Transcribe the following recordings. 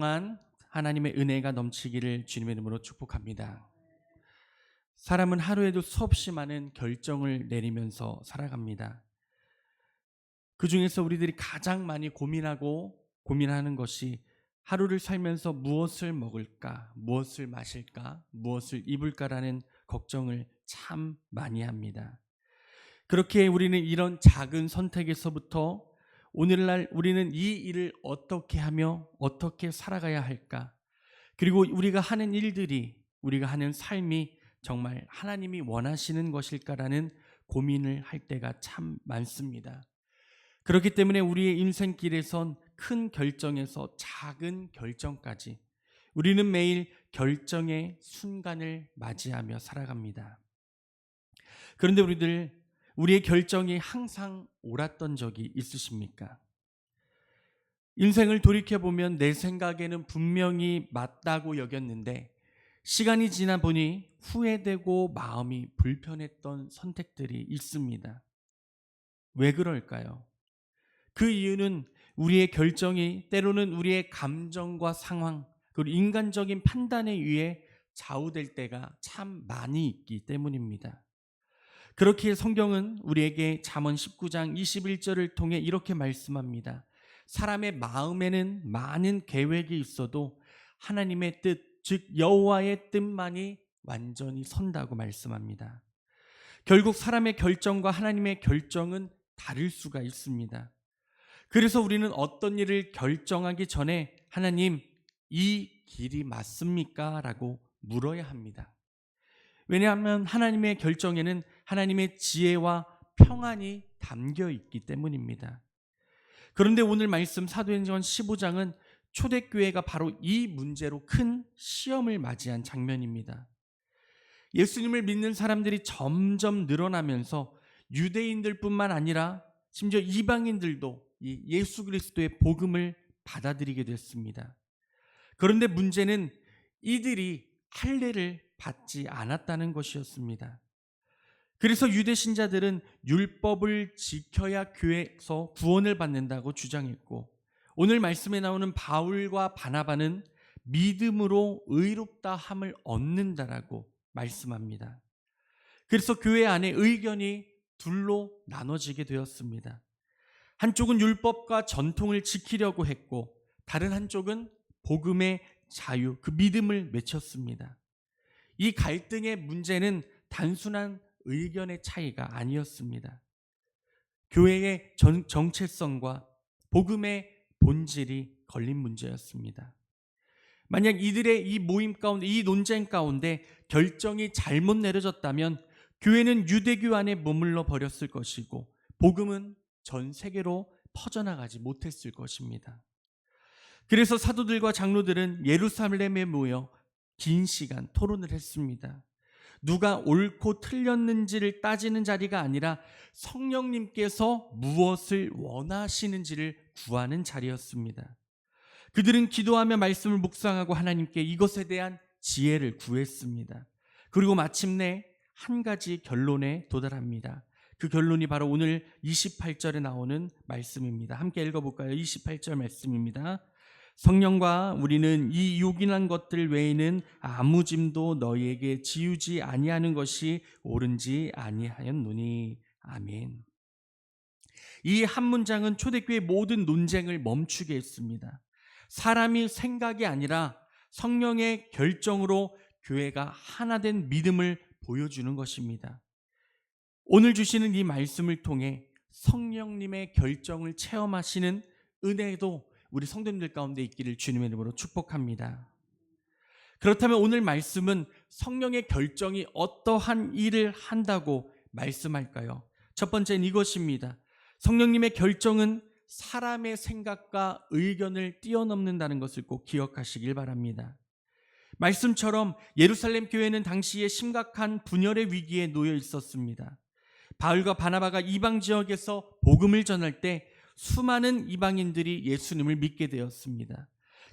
동안 하나님의 은혜가 넘치기를 주님의 이름으로 축복합니다. 사람은 하루에도 수없이 많은 결정을 내리면서 살아갑니다. 그 중에서 우리들이 가장 많이 고민하는 것이 하루를 살면서 무엇을 먹을까, 무엇을 마실까, 무엇을 입을까라는 걱정을 참 많이 합니다. 그렇게 우리는 이런 작은 선택에서부터 오늘날 우리는 이 일을 어떻게 하며 어떻게 살아가야 할까? 그리고 우리가 하는 일들이, 우리가 하는 삶이 정말 하나님이 원하시는 것일까라는 고민을 할 때가 참 많습니다. 그렇기 때문에 우리의 인생길에선 큰 결정에서 작은 결정까지 우리는 매일 결정의 순간을 맞이하며 살아갑니다. 그런데 우리의 결정이 항상 옳았던 적이 있으십니까? 인생을 돌이켜보면 내 생각에는 분명히 맞다고 여겼는데 시간이 지나 보니 후회되고 마음이 불편했던 선택들이 있습니다. 왜 그럴까요? 그 이유는 우리의 결정이 때로는 우리의 감정과 상황, 그리고 인간적인 판단에 의해 좌우될 때가 참 많이 있기 때문입니다. 그렇기에 성경은 우리에게 잠언 19장 21절을 통해 이렇게 말씀합니다. 사람의 마음에는 많은 계획이 있어도 하나님의 뜻, 즉 여호와의 뜻만이 완전히 선다고 말씀합니다. 결국 사람의 결정과 하나님의 결정은 다를 수가 있습니다. 그래서 우리는 어떤 일을 결정하기 전에 하나님, 이 길이 맞습니까? 라고 물어야 합니다. 왜냐하면 하나님의 결정에는 하나님의 지혜와 평안이 담겨 있기 때문입니다. 그런데 오늘 말씀 사도행전 15장은 초대교회가 바로 이 문제로 큰 시험을 맞이한 장면입니다. 예수님을 믿는 사람들이 점점 늘어나면서 유대인들뿐만 아니라 심지어 이방인들도 이 예수 그리스도의 복음을 받아들이게 됐습니다. 그런데 문제는 이들이 할례를 받지 않았다는 것이었습니다. 그래서 유대 신자들은 율법을 지켜야 교회에서 구원을 받는다고 주장했고, 오늘 말씀에 나오는 바울과 바나바는 믿음으로 의롭다 함을 얻는다라고 말씀합니다. 그래서 교회 안에 의견이 둘로 나눠지게 되었습니다. 한쪽은 율법과 전통을 지키려고 했고, 다른 한쪽은 복음의 자유, 그 믿음을 외쳤습니다. 이 갈등의 문제는 단순한 의견의 차이가 아니었습니다. 교회의 정체성과 복음의 본질이 걸린 문제였습니다. 만약 이들의 이 모임 가운데, 이 논쟁 가운데 결정이 잘못 내려졌다면 교회는 유대교 안에 머물러 버렸을 것이고 복음은 전 세계로 퍼져나가지 못했을 것입니다. 그래서 사도들과 장로들은 예루살렘에 모여 긴 시간 토론을 했습니다. 누가 옳고 틀렸는지를 따지는 자리가 아니라 성령님께서 무엇을 원하시는지를 구하는 자리였습니다. 그들은 기도하며 말씀을 묵상하고 하나님께 이것에 대한 지혜를 구했습니다. 그리고 마침내 한 가지 결론에 도달합니다. 그 결론이 바로 오늘 28절에 나오는 말씀입니다. 함께 읽어볼까요? 28절 말씀입니다. 성령과 우리는 이 요긴한 것들 외에는 아무 짐도 너희에게 지우지 아니하는 것이 옳은지 아니하였노니. 아멘. 이 한 문장은 초대교회의 모든 논쟁을 멈추게 했습니다. 사람이 생각이 아니라 성령의 결정으로 교회가 하나된 믿음을 보여주는 것입니다. 오늘 주시는 이 말씀을 통해 성령님의 결정을 체험하시는 은혜도 우리 성도님들 가운데 있기를 주님의 이름으로 축복합니다. 그렇다면 오늘 말씀은 성령의 결정이 어떠한 일을 한다고 말씀할까요? 첫 번째는 이것입니다. 성령님의 결정은 사람의 생각과 의견을 뛰어넘는다는 것을 꼭 기억하시길 바랍니다. 말씀처럼 예루살렘 교회는 당시에 심각한 분열의 위기에 놓여 있었습니다. 바울과 바나바가 이방 지역에서 복음을 전할 때 수많은 이방인들이 예수님을 믿게 되었습니다.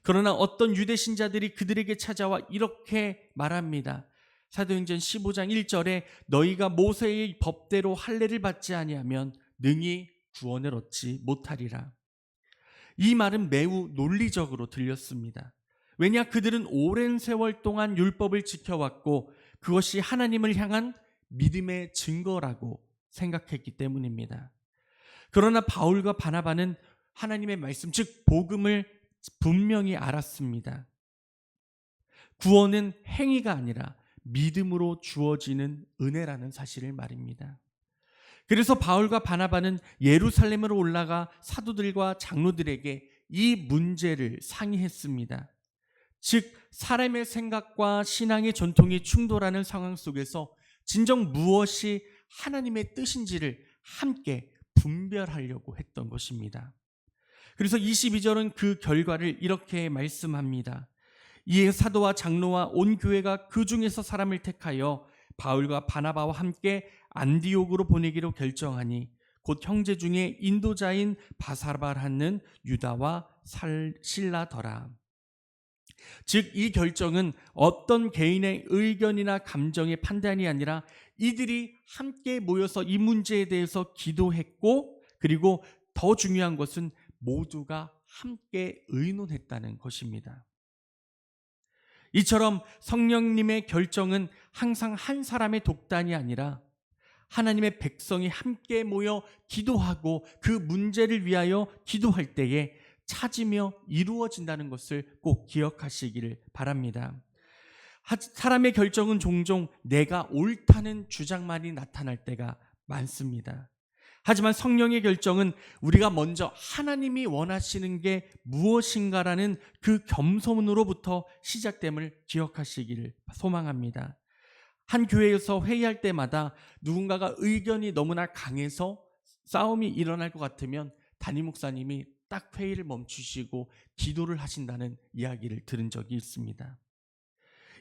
그러나 어떤 유대 신자들이 그들에게 찾아와 이렇게 말합니다. 사도행전 15장 1절에 너희가 모세의 법대로 할례를 받지 아니하면 능히 구원을 얻지 못하리라. 이 말은 매우 논리적으로 들렸습니다. 왜냐 그들은 오랜 세월 동안 율법을 지켜왔고 그것이 하나님을 향한 믿음의 증거라고 생각했기 때문입니다. 그러나 바울과 바나바는 하나님의 말씀, 즉 복음을 분명히 알았습니다. 구원은 행위가 아니라 믿음으로 주어지는 은혜라는 사실을 말입니다. 그래서 바울과 바나바는 예루살렘으로 올라가 사도들과 장로들에게 이 문제를 상의했습니다. 즉 사람의 생각과 신앙의 전통이 충돌하는 상황 속에서 진정 무엇이 하나님의 뜻인지를 함께 분별하려고 했던 것입니다. 그래서 22절은 그 결과를 이렇게 말씀합니다. 이에 사도와 장로와 온 교회가 그 중에서 사람을 택하여 바울과 바나바와 함께 안디옥으로 보내기로 결정하니 곧 형제 중에 인도자인 바사바라는 유다와 실라더라. 즉 이 결정은 어떤 개인의 의견이나 감정의 판단이 아니라 이들이 함께 모여서 이 문제에 대해서 기도했고, 그리고 더 중요한 것은 모두가 함께 의논했다는 것입니다. 이처럼 성령님의 결정은 항상 한 사람의 독단이 아니라 하나님의 백성이 함께 모여 기도하고 그 문제를 위하여 기도할 때에 찾으며 이루어진다는 것을 꼭 기억하시기를 바랍니다. 사람의 결정은 종종 내가 옳다는 주장만이 나타날 때가 많습니다. 하지만 성령의 결정은 우리가 먼저 하나님이 원하시는 게 무엇인가라는 그 겸손으로부터 시작됨을 기억하시기를 소망합니다. 한 교회에서 회의할 때마다 누군가가 의견이 너무나 강해서 싸움이 일어날 것 같으면 담임 목사님이 딱 회의를 멈추시고 기도를 하신다는 이야기를 들은 적이 있습니다.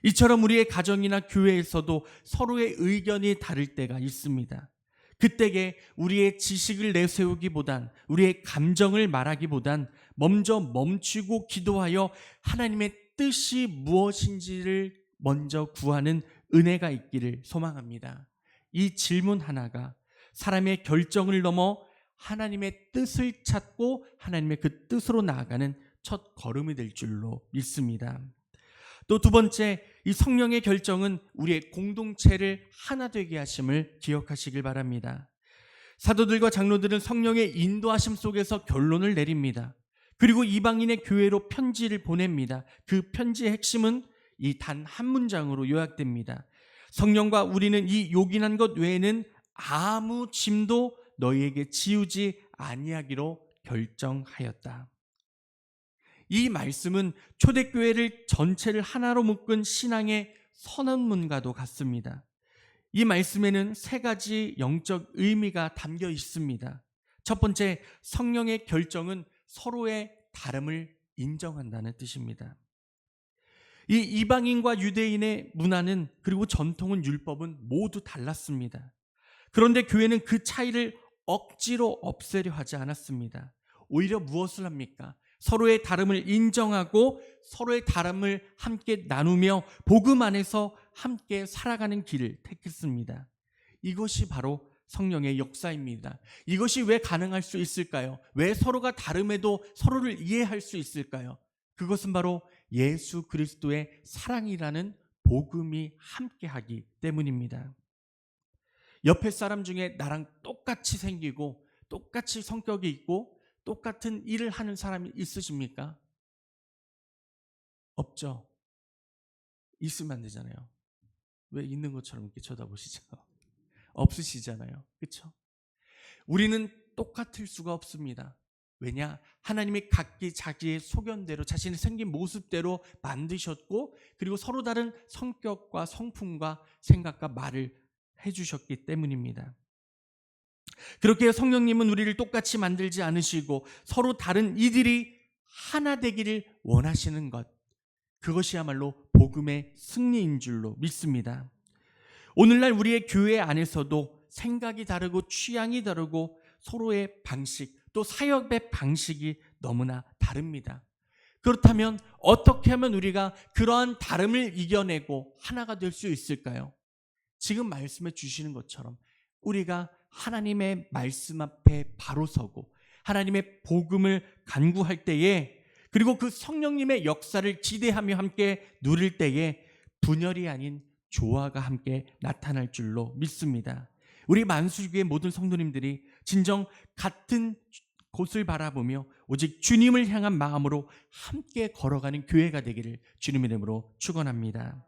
이처럼 우리의 가정이나 교회에서도 서로의 의견이 다를 때가 있습니다. 그때에 우리의 지식을 내세우기보단, 우리의 감정을 말하기보단 먼저 멈추고 기도하여 하나님의 뜻이 무엇인지를 먼저 구하는 은혜가 있기를 소망합니다. 이 질문 하나가 사람의 결정을 넘어 하나님의 뜻을 찾고 하나님의 그 뜻으로 나아가는 첫 걸음이 될 줄로 믿습니다. 또 두 번째, 이 성령의 결정은 우리의 공동체를 하나 되게 하심을 기억하시길 바랍니다. 사도들과 장로들은 성령의 인도하심 속에서 결론을 내립니다. 그리고 이방인의 교회로 편지를 보냅니다. 그 편지의 핵심은 이 단 한 문장으로 요약됩니다. 성령과 우리는 이 요긴한 것 외에는 아무 짐도 너희에게 지우지 아니하기로 결정하였다. 이 말씀은 초대교회를 전체를 하나로 묶은 신앙의 선언문과도 같습니다. 이 말씀에는 세 가지 영적 의미가 담겨 있습니다. 첫 번째, 성령의 결정은 서로의 다름을 인정한다는 뜻입니다. 이 이방인과 유대인의 문화는, 그리고 전통은, 율법은 모두 달랐습니다. 그런데 교회는 그 차이를 억지로 없애려 하지 않았습니다. 오히려 무엇을 합니까? 서로의 다름을 인정하고 서로의 다름을 함께 나누며 복음 안에서 함께 살아가는 길을 택했습니다. 이것이 바로 성령의 역사입니다. 이것이 왜 가능할 수 있을까요? 왜 서로가 다름에도 서로를 이해할 수 있을까요? 그것은 바로 예수 그리스도의 사랑이라는 복음이 함께하기 때문입니다. 옆에 사람 중에 나랑 똑같이 생기고 똑같이 성격이 있고 똑같은 일을 하는 사람이 있으십니까? 없죠. 있으면 안 되잖아요. 왜 있는 것처럼 이렇게 쳐다보시죠? 없으시잖아요. 그렇죠? 우리는 똑같을 수가 없습니다. 왜냐? 하나님이 각기 자기의 소견대로 자신의 생긴 모습대로 만드셨고, 그리고 서로 다른 성격과 성품과 생각과 말을 해주셨기 때문입니다. 그렇게 성령님은 우리를 똑같이 만들지 않으시고 서로 다른 이들이 하나 되기를 원하시는 것, 그것이야말로 복음의 승리인 줄로 믿습니다. 오늘날 우리의 교회 안에서도 생각이 다르고 취향이 다르고 서로의 방식, 또 사역의 방식이 너무나 다릅니다. 그렇다면 어떻게 하면 우리가 그러한 다름을 이겨내고 하나가 될 수 있을까요? 지금 말씀해 주시는 것처럼 우리가 하나님의 말씀 앞에 바로 서고 하나님의 복음을 간구할 때에 그리고 그 성령님의 역사를 기대하며 함께 누릴 때에 분열이 아닌 조화가 함께 나타날 줄로 믿습니다. 우리 만수교의 모든 성도님들이 진정 같은 곳을 바라보며 오직 주님을 향한 마음으로 함께 걸어가는 교회가 되기를 주님의 이름으로 축원합니다.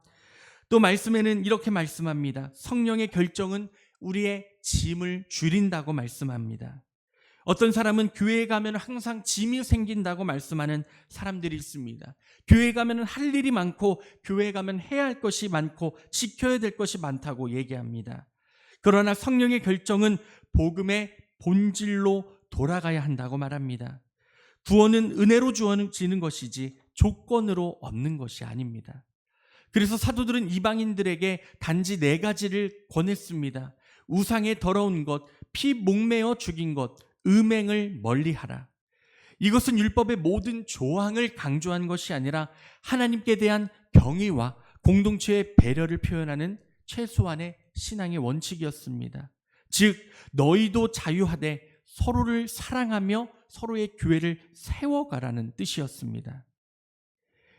또 말씀에는 이렇게 말씀합니다. 성령의 결정은 우리의 짐을 줄인다고 말씀합니다. 어떤 사람은 교회에 가면 항상 짐이 생긴다고 말씀하는 사람들이 있습니다. 교회에 가면 할 일이 많고 교회에 가면 해야 할 것이 많고 지켜야 될 것이 많다고 얘기합니다. 그러나 성령의 결정은 복음의 본질로 돌아가야 한다고 말합니다. 구원은 은혜로 주어지는 것이지 조건으로 얻는 것이 아닙니다. 그래서 사도들은 이방인들에게 단지 4가지를 권했습니다. 우상의 더러운 것, 피 목매어 죽인 것, 음행을 멀리하라. 이것은 율법의 모든 조항을 강조한 것이 아니라 하나님께 대한 경의와 공동체의 배려를 표현하는 최소한의 신앙의 원칙이었습니다. 즉 너희도 자유하되 서로를 사랑하며 서로의 교회를 세워가라는 뜻이었습니다.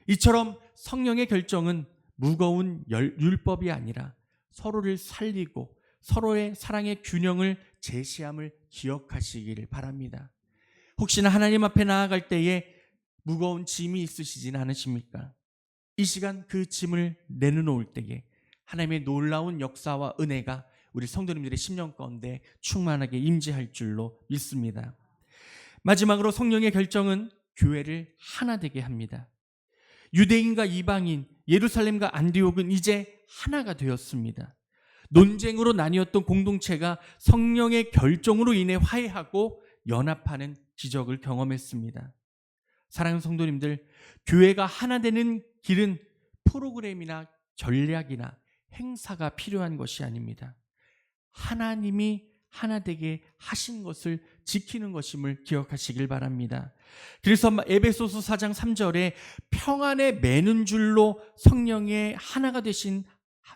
이처럼 성령의 결정은 무거운 율법이 아니라 서로를 살리고 서로의 사랑의 균형을 제시함을 기억하시기를 바랍니다. 혹시나 하나님 앞에 나아갈 때에 무거운 짐이 있으시진 않으십니까? 이 시간 그 짐을 내려놓을 때에 하나님의 놀라운 역사와 은혜가 우리 성도님들의 심령 가운데 충만하게 임재할 줄로 믿습니다. 마지막으로 성령의 결정은 교회를 하나 되게 합니다. 유대인과 이방인, 예루살렘과 안디옥은 이제 하나가 되었습니다. 논쟁으로 나뉘었던 공동체가 성령의 결정으로 인해 화해하고 연합하는 기적을 경험했습니다. 사랑하는 성도님들, 교회가 하나 되는 길은 프로그램이나 전략이나 행사가 필요한 것이 아닙니다. 하나님이 하나 되게 하신 것을 지키는 것임을 기억하시길 바랍니다. 그래서 에베소서 4장 3절에 평안에 매는 줄로 성령의 하나가 되신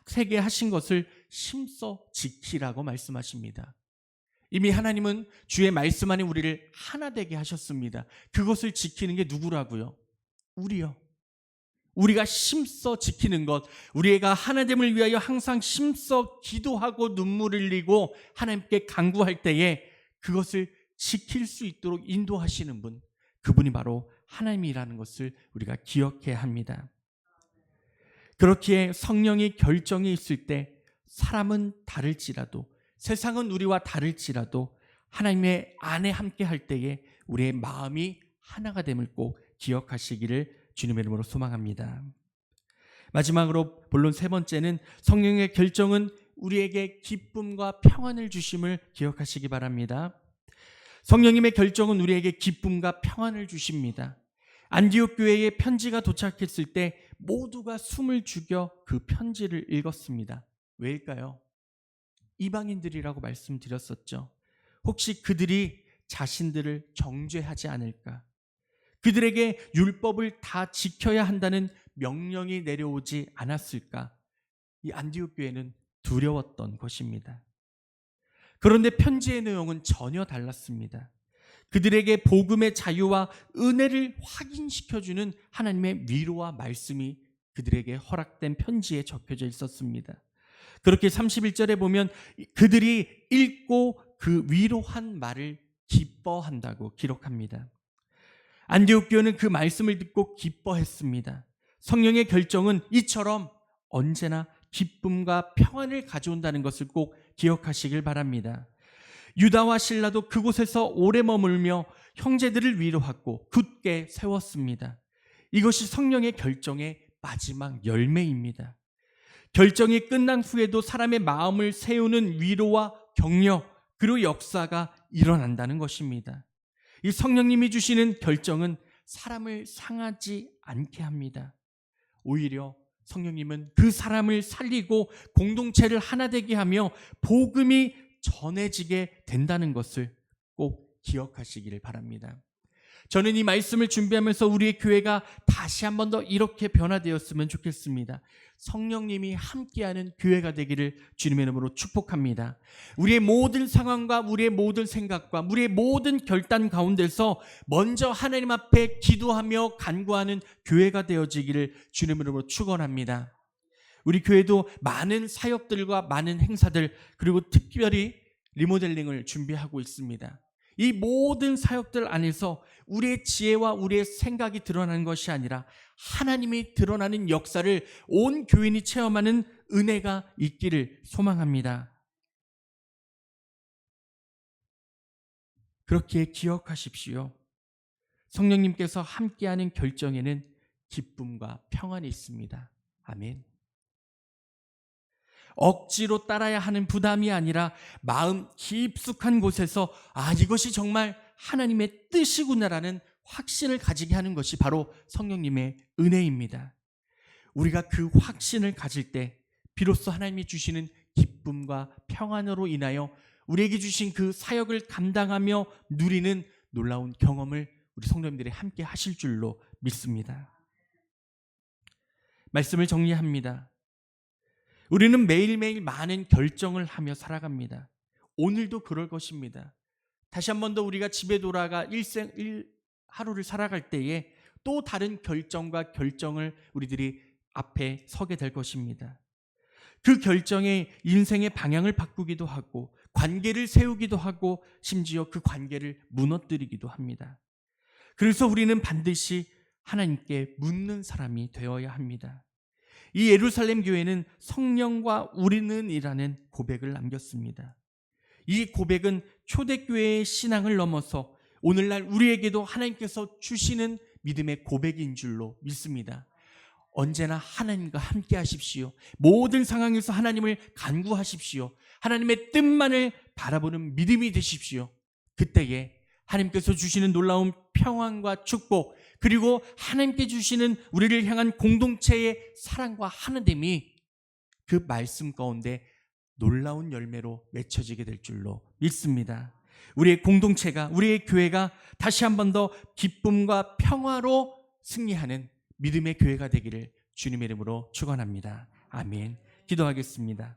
세계 하신 것을 심써 지키라고 말씀하십니다. 이미 하나님은 주의 말씀 안에 우리를 하나 되게 하셨습니다. 그것을 지키는 게 누구라고요? 우리요. 우리가 심써 지키는 것, 우리가 하나됨을 위하여 항상 심써 기도하고 눈물을 흘리고 하나님께 간구할 때에 그것을 지킬 수 있도록 인도하시는 분, 그분이 바로 하나님이라는 것을 우리가 기억해야 합니다. 그렇기에 성령의 결정이 있을 때 사람은 다를지라도, 세상은 우리와 다를지라도 하나님의 안에 함께 할 때에 우리의 마음이 하나가 됨을 꼭 기억하시기를 주님의 이름으로 소망합니다. 마지막으로 본론 3번째는 성령의 결정은 우리에게 기쁨과 평안을 주심을 기억하시기 바랍니다. 성령님의 결정은 우리에게 기쁨과 평안을 주십니다. 안디옥 교회에 편지가 도착했을 때 모두가 숨을 죽여 그 편지를 읽었습니다. 왜일까요? 이방인들이라고 말씀드렸었죠. 혹시 그들이 자신들을 정죄하지 않을까? 그들에게 율법을 다 지켜야 한다는 명령이 내려오지 않았을까? 이 안디옥 교회는 두려웠던 것입니다. 그런데 편지의 내용은 전혀 달랐습니다. 그들에게 복음의 자유와 은혜를 확인시켜주는 하나님의 위로와 말씀이 그들에게 허락된 편지에 적혀져 있었습니다. 그렇게 31절에 보면 그들이 읽고 그 위로한 말을 기뻐한다고 기록합니다. 안디옥 교회는 그 말씀을 듣고 기뻐했습니다. 성령의 결정은 이처럼 언제나 기쁨과 평안을 가져온다는 것을 꼭 기억하시길 바랍니다. 유다와 실라도 그곳에서 오래 머물며 형제들을 위로하고 굳게 세웠습니다. 이것이 성령의 결정의 마지막 열매입니다. 결정이 끝난 후에도 사람의 마음을 세우는 위로와 격려, 그리고 역사가 일어난다는 것입니다. 이 성령님이 주시는 결정은 사람을 상하지 않게 합니다. 오히려 성령님은 그 사람을 살리고 공동체를 하나 되게 하며 복음이 전해지게 된다는 것을 꼭 기억하시기를 바랍니다. 저는 이 말씀을 준비하면서 우리의 교회가 다시 한 번 더 이렇게 변화되었으면 좋겠습니다. 성령님이 함께하는 교회가 되기를 주님의 이름으로 축복합니다. 우리의 모든 상황과 우리의 모든 생각과 우리의 모든 결단 가운데서 먼저 하나님 앞에 기도하며 간구하는 교회가 되어지기를 주님의 이름으로 축원합니다. 우리 교회도 많은 사역들과 많은 행사들, 그리고 특별히 리모델링을 준비하고 있습니다. 이 모든 사역들 안에서 우리의 지혜와 우리의 생각이 드러나는 것이 아니라 하나님이 드러나는 역사를 온 교인이 체험하는 은혜가 있기를 소망합니다. 그렇게 기억하십시오. 성령님께서 함께하는 결정에는 기쁨과 평안이 있습니다. 아멘. 억지로 따라야 하는 부담이 아니라 마음 깊숙한 곳에서 이것이 정말 하나님의 뜻이구나라는 확신을 가지게 하는 것이 바로 성령님의 은혜입니다. 우리가 그 확신을 가질 때 비로소 하나님이 주시는 기쁨과 평안으로 인하여 우리에게 주신 그 사역을 감당하며 누리는 놀라운 경험을 우리 성도님들이 함께 하실 줄로 믿습니다. 말씀을 정리합니다. 우리는 매일매일 많은 결정을 하며 살아갑니다. 오늘도 그럴 것입니다. 다시 한 번 더 우리가 집에 돌아가 하루를 살아갈 때에 또 다른 결정과 결정을 우리들이 앞에 서게 될 것입니다. 그 결정에 인생의 방향을 바꾸기도 하고 관계를 세우기도 하고 심지어 그 관계를 무너뜨리기도 합니다. 그래서 우리는 반드시 하나님께 묻는 사람이 되어야 합니다. 이 예루살렘 교회는 성령과 우리는 이라는 고백을 남겼습니다. 이 고백은 초대교회의 신앙을 넘어서 오늘날 우리에게도 하나님께서 주시는 믿음의 고백인 줄로 믿습니다. 언제나 하나님과 함께 하십시오. 모든 상황에서 하나님을 간구하십시오. 하나님의 뜻만을 바라보는 믿음이 되십시오. 그때에 하나님께서 주시는 놀라운 평안과 축복, 그리고 하나님께 주시는 우리를 향한 공동체의 사랑과 하나됨이 그 말씀 가운데 놀라운 열매로 맺혀지게 될 줄로 믿습니다. 우리의 공동체가, 우리의 교회가 다시 한 번 더 기쁨과 평화로 승리하는 믿음의 교회가 되기를 주님의 이름으로 축원합니다. 아멘. 기도하겠습니다.